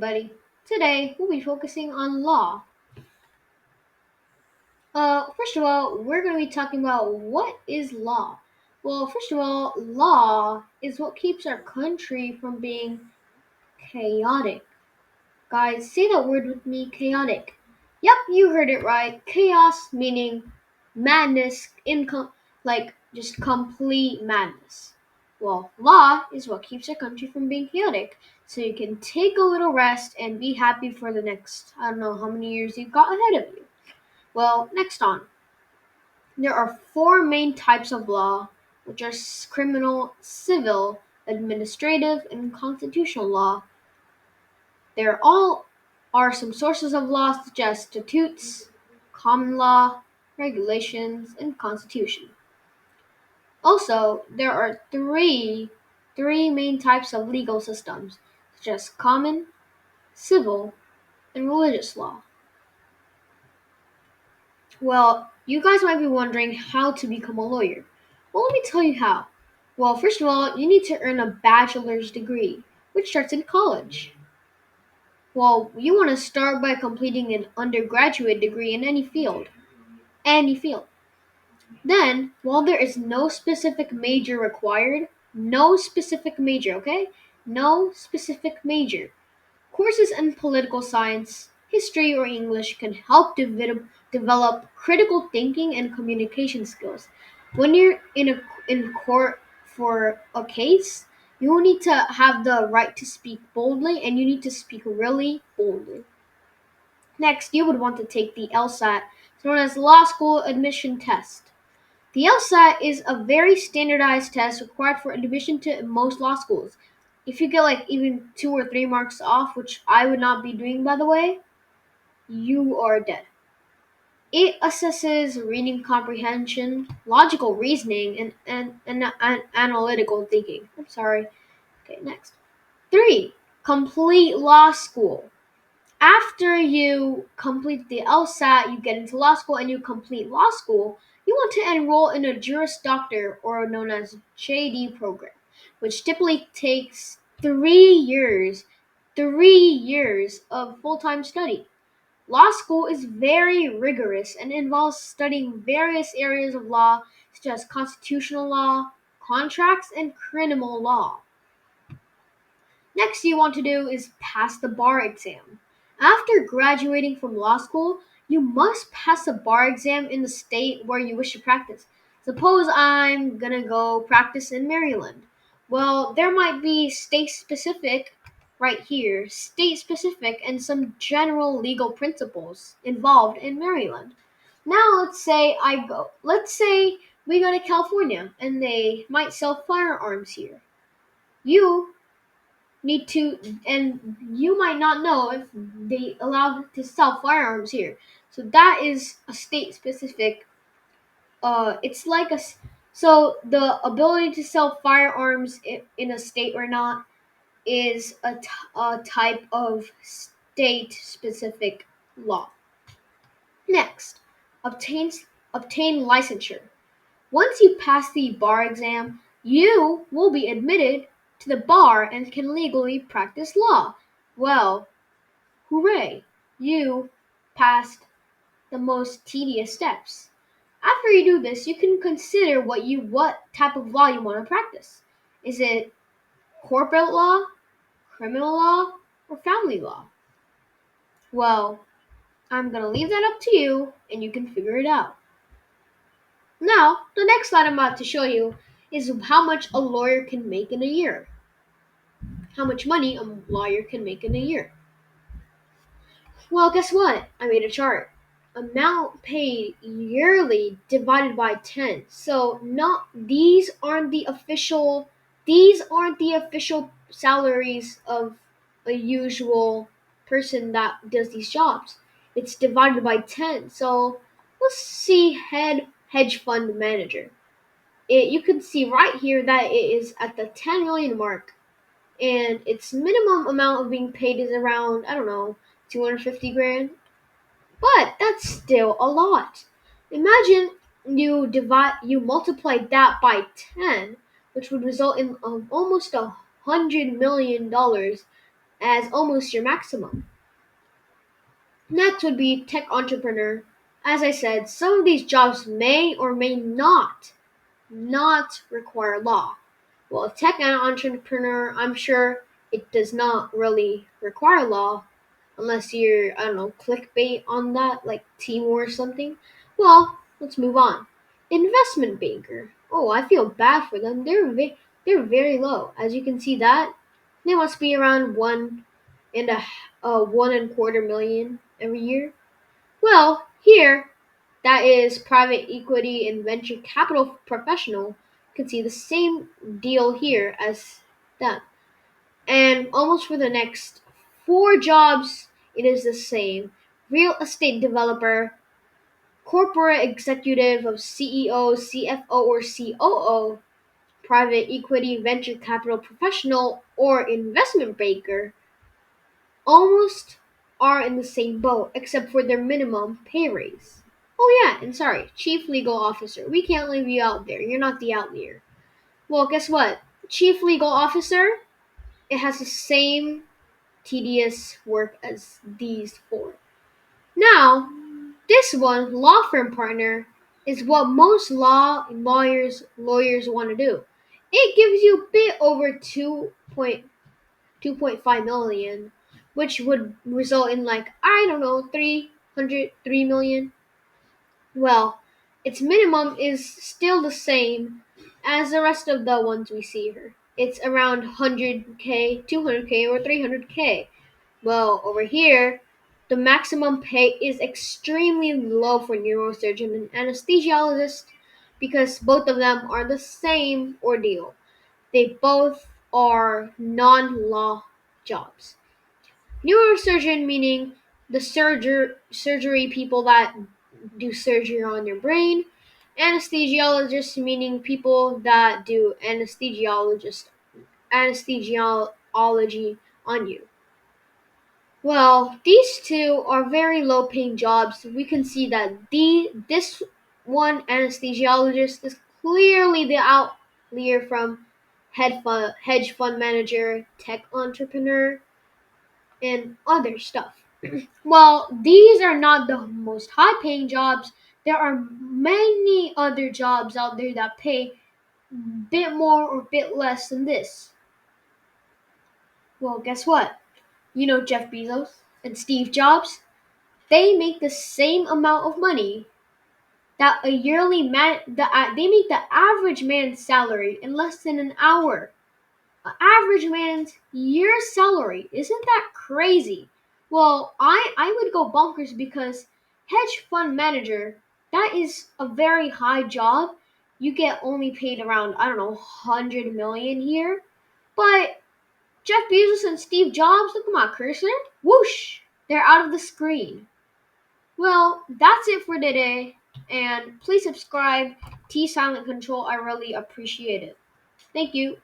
everybody. Today we'll be focusing on law. First of all, we're going to be talking about what is law. Well, first of all, law is what keeps our country from being chaotic. Guys, say that word with me, chaotic. Yep, you heard it right. Chaos meaning madness, like just complete madness. Well, law is what keeps our country from being chaotic. So you can take a little rest and be happy for the next, I don't know how many years you've got ahead of you. Well, next on. There are four main types of law, which are criminal, civil, administrative, and constitutional law. There all are some sources of law such as statutes, common law, regulations, and constitution. Also, there are three main types of legal systems, such as common, civil, and religious law. Well, you guys might be wondering how to become a lawyer. Well, let me tell you how. Well, first of all, you need to earn a bachelor's degree, which starts in college. Well, you want to start by completing an undergraduate degree in any field. Any field. Then, while there is no specific major required, no specific major, okay? No specific major. Courses in political science, history, or English can help develop critical thinking and communication skills. When you're in court for a case, you will need to have the right to speak boldly and you need to speak really boldly. Next, you would want to take the LSAT, known as Law School Admission Test. The LSAT is a very standardized test required for admission to most law schools. If you get like even 2 or 3 marks off, which I would not be doing by the way, you are dead. It assesses reading comprehension, logical reasoning, and analytical thinking. I'm sorry. Okay, next. 3. Complete law school. After you complete the LSAT, you get into law school and you complete law school, you want to enroll in a Juris Doctor or known as JD program, which typically takes 3 years. 3 years of full-time study. Law school is very rigorous and involves studying various areas of law such as constitutional law, contracts, and criminal law. Next you want to do is pass the bar exam. After graduating from law school, you must pass the bar exam in the state where you wish to practice. Suppose I'm gonna go practice in Maryland. Well, there might be state specific right here, state specific and some general legal principles involved in Maryland. Now let's say we go to California and they might sell firearms here. You need to, and you might not know if they allow to sell firearms here. So that is a state specific. It's like so the ability to sell firearms in a state or not is a type of state specific law. Next, obtain licensure. Once you pass the bar exam, you will be admitted to the bar and can legally practice law. Well, hooray! You passed the most tedious steps. After you do this, you can consider what type of law you want to practice. Is it corporate law, criminal law, or family law? Well, I'm going to leave that up to you and you can figure it out. Now, the next slide I'm about to show you is how much a lawyer can make in a year. How much money a lawyer can make in a year. Well, guess what? I made a chart. Amount paid yearly divided by 10. So not these aren't the official salaries of a usual person that does these jobs. It's divided by 10. So let's see hedge fund manager. You can see right here that it is at the 10 million mark and its minimum amount of being paid is around, I don't know, 250 grand. But that's still a lot. Imagine you multiply that by 10, which would result in almost $100 million as almost your maximum. Next would be tech entrepreneur. As I said, some of these jobs may or may not require law. Well, a tech entrepreneur, I'm sure it does not really require law unless you're, I don't know, clickbait on that, like Timor or something. Well, let's move on. Investment banker. Oh, I feel bad for them. They're very low. As you can see that, they must be around 1.25 million every year. Well, here that is private equity and venture capital professional. You can see the same deal here as them. And almost for the next four jobs, it is the same. Real estate developer, corporate executive of CEO, CFO, or COO, private equity venture capital professional, or investment banker almost are in the same boat except for their minimum pay raise. Oh yeah, and sorry, chief legal officer. We can't leave you out there. You're not the outlier. Well, guess what? Chief legal officer, it has the same tedious work as these four. Now, this one, law firm partner, is what most lawyers want to do. It gives you a bit over 2.5 million, which would result in like I don't know 303 million. Well, its minimum is still the same as the rest of the ones we see here. It's around 100k, 200k, or 300k. Well, over here, the maximum pay is extremely low for neurosurgeon and anesthesiologist because both of them are the same ordeal. They both are non-law jobs. Neurosurgeon meaning the surgery people that do surgery on your brain. Anesthesiologist meaning people that do anesthesiology on you. Well, these two are very low paying jobs. We can see that this one anesthesiologist is clearly the outlier from hedge fund manager, tech entrepreneur, and other stuff. Well, these are not the most high paying jobs. There are many other jobs out there that pay bit more or bit less than this. Well, guess what? You know Jeff Bezos and Steve Jobs? They make the same amount of money that a yearly man they make the average man's salary in less than an hour. An average man's year salary. Isn't that crazy? Well, I would go bonkers because hedge fund manager, that is a very high job. You get only paid around, I don't know, 100 million here. But Jeff Bezos and Steve Jobs, look at my cursor. Whoosh! They're out of the screen. Well, that's it for today. And please subscribe T Silent Control. I really appreciate it. Thank you.